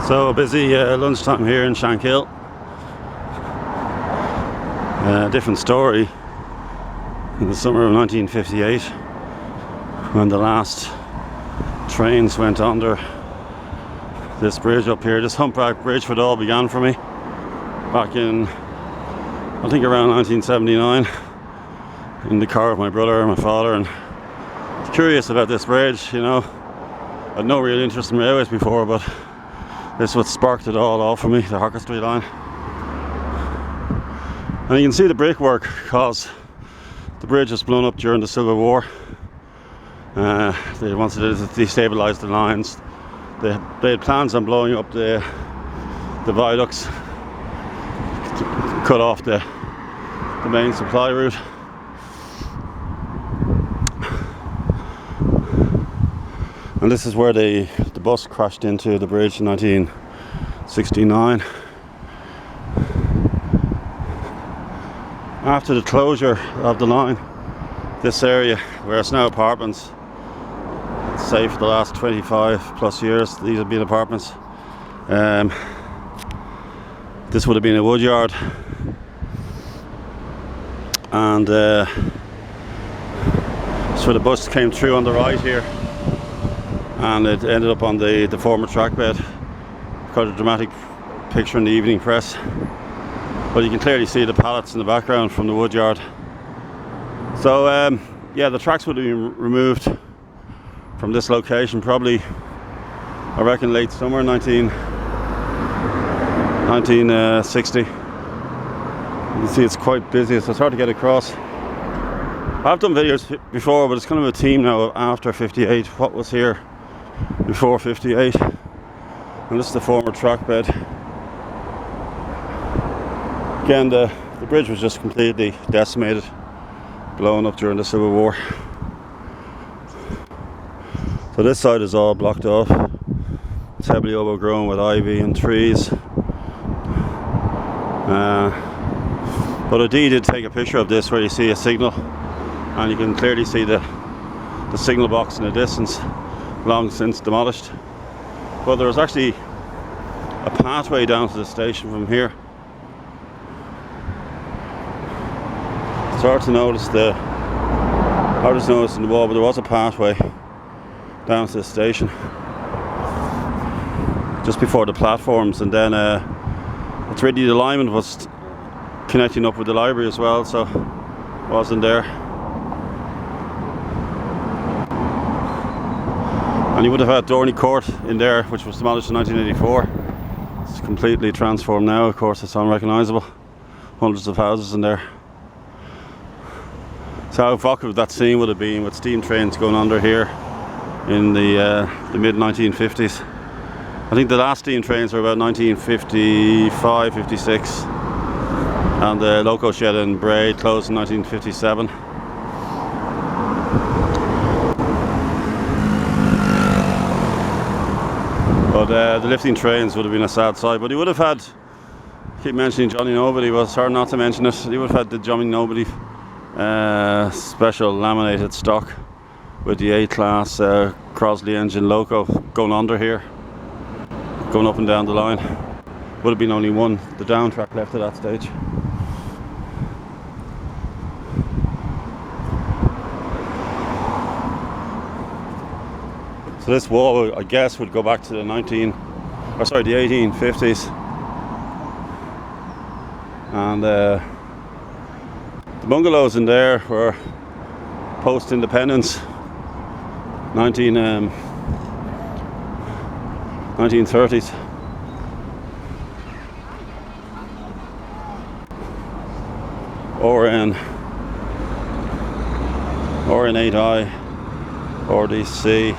So busy lunchtime here in Shankill. Different story in the summer of 1958 when the last trains went under this bridge up here. This humpback bridge would all began for me back in, I think, around 1979 in the car with my brother and my father, and I was curious about this bridge, you know. I had no real interest in railways before, but this is what sparked it all off for me, the Harcourt Street line. And you can see the brickwork because the bridge was blown up during the Civil War. They wanted to destabilise the lines. They had plans on blowing up the viaducts to cut off the main supply route. And this is where the bus crashed into the bridge in 1969. After the closure of the line, this area, where it's now apartments, say for the last 25 plus years, these have been apartments. This would have been a wood yard, and so the bus came through on the right here, and it ended up on the former trackbed. Quite a dramatic picture in the evening press, but you can clearly see the pallets in the background from the wood yard. So yeah, the tracks would have been removed from this location probably, I reckon, late summer 1960. You can see it's quite busy, so it's hard to get across. I've done videos before, but it's kind of a theme now after 58. What was here before 58? And this is the former trackbed. Again, the bridge was just completely decimated, blown up during the Civil War. So this side is all blocked off. It's heavily overgrown with ivy and trees. But I did take a picture of this where you see a signal, and you can clearly see the signal box in the distance, long since demolished. But there was actually a pathway down to the station from here. It's hard to notice hardest notice in the wall, but there was a pathway down to the station just before the platforms, and then it's really the alignment was connecting up with the library as well, so it wasn't there. And you would have had Dorney Court in there, which was demolished in 1984. It's completely transformed now, of course. It's unrecognisable. Hundreds of houses in there. So how evocative that scene would have been with steam trains going under here in the mid 1950s. I think the last steam trains were about 1955, 56, and the loco shed in Bray closed in 1957. But the lifting trains would have been a sad sight. But he would have had, I keep mentioning Johnny Nobody, but it's hard not to mention it. He would have had the Johnny Nobody special laminated stock with the A-class Crosley engine loco going under here, going up and down the line. Would have been only the down track left at that stage. So this wall, I guess, would go back to the 1850s, and the bungalows in there were post-independence, 1930s. or in 8I, or DC.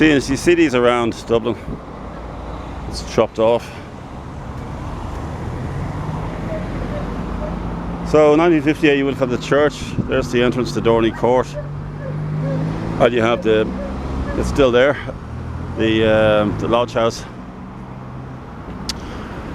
You see these around Dublin. It's chopped off. So in 1958 you would have the church. There's the entrance to Dorney Court. And you have it's still there, the lodge house.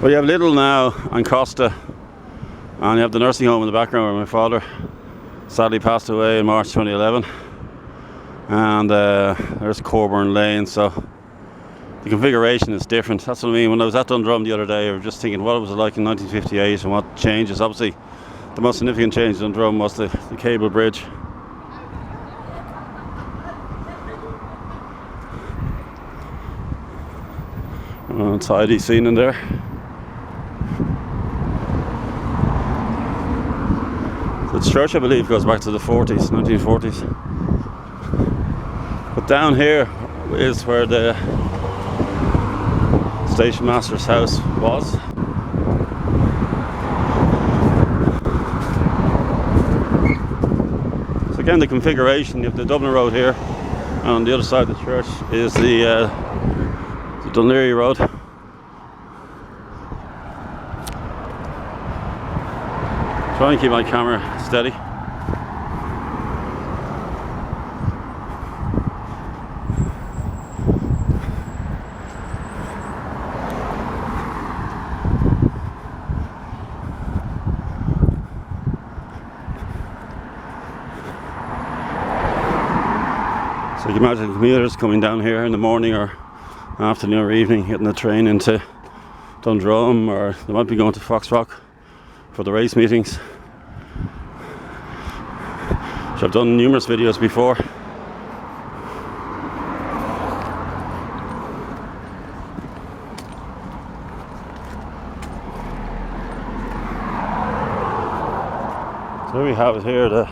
Well, you have Little now and Costa, and you have the nursing home in the background where my father sadly passed away in March 2011. And there's Corburn Lane, so the configuration is different. That's what I mean. When I was at Dundrum the other day, I was just thinking what was it like in 1958 and what changes. Obviously, the most significant change in Dundrum was the cable bridge. Tidy scene in there. The church, I believe, goes back to the 40s, 1940s. But down here is where the station master's house was. So again, the configuration, you have the Dublin Road here, and on the other side of the church is the Dunleary Road. Trying to keep my camera steady. So you can imagine commuters coming down here in the morning or afternoon or evening, getting the train into Dundrum, or they might be going to Foxrock for the race meetings, which I've done numerous videos before. So we have it here, the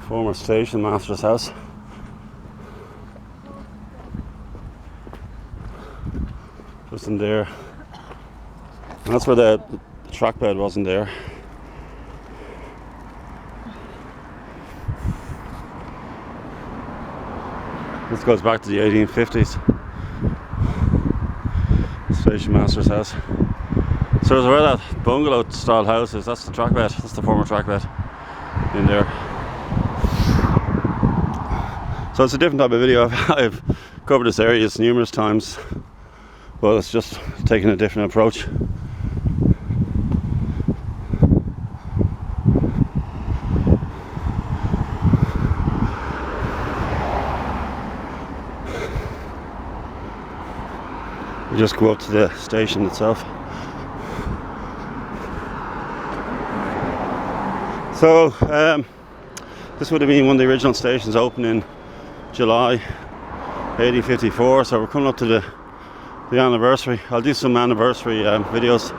former station master's house. Just in there. And that's where the trackbed wasn't there. This goes back to the 1850s. Station master's house. So there's where that bungalow style house is. That's the trackbed. That's the former trackbed in there. So it's a different type of video. I've covered this area numerous times, but it's just taking a different approach. We just go up to the station itself. So this would have been one of the original stations, opened in July 1854. So we're coming up to the anniversary. I'll do some anniversary videos.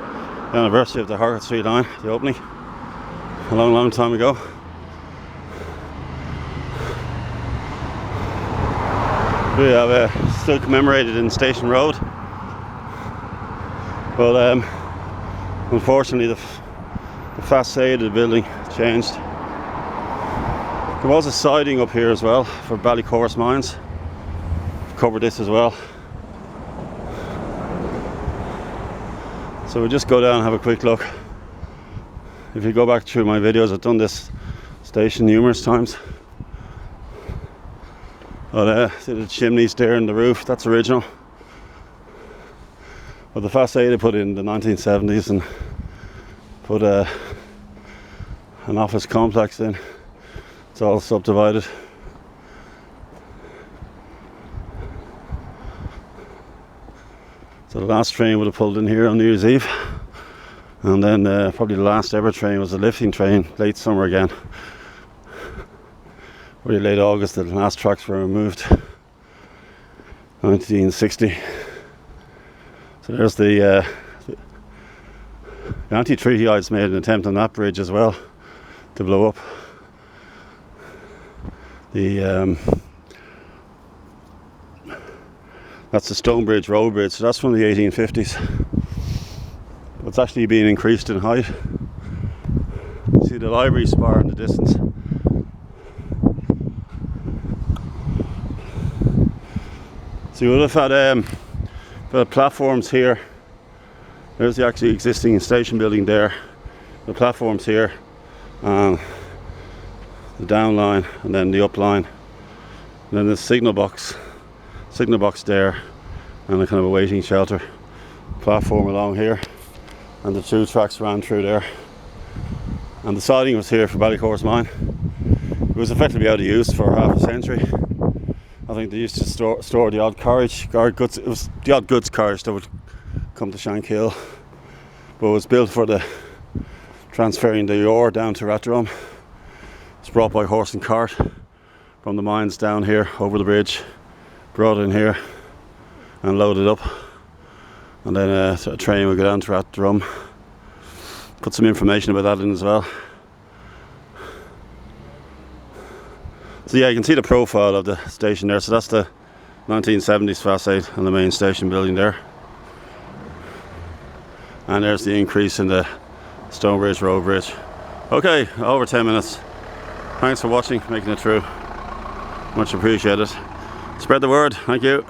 The anniversary of the Harcourt Street line, the opening, a long time ago. We have still commemorated in Station Road. But unfortunately the facade of the building changed. There was a siding up here as well for Ballycourse mines. Covered this as well. So we'll just go down and have a quick look. If you go back through my videos, I've done this station numerous times. But see the chimneys there and the roof, that's original. But the facade they put in the 1970s and put an office complex in. It's all subdivided. So the last train would have pulled in here on New Year's Eve, and then probably the last ever train was a lifting train, late summer again. Really late August, the last tracks were removed, 1960. So there's the anti-treaty-ites made an attempt on that bridge as well to blow up. That's the Stonebridge Road Bridge, so that's from the 1850s. It's actually being increased in height. You see the library spire in the distance. So you would have had platforms here. There's the actually existing station building there. The platforms here, the down line, and then the up line. And then the signal box there, and a kind of a waiting shelter platform along here. And the two tracks ran through there. And the siding was here for Ballycourse mine. It was effectively out of use for half a century. I think they used to store the odd carriage, goods. It was the odd goods carriage that would come to Shankill, but it was built for the transferring the ore down to Rathdrum. It's brought by horse and cart from the mines down here over the bridge, brought in here and loaded up, and then a train would go down to Rathdrum. Put some information about that in as well. So yeah, you can see the profile of the station there. So that's the 1970s facade and the main station building there. And there's the increase in the Stonebridge Road Bridge. Okay, over 10 minutes. Thanks for watching, making it through. Much appreciated. Spread the word. Thank you.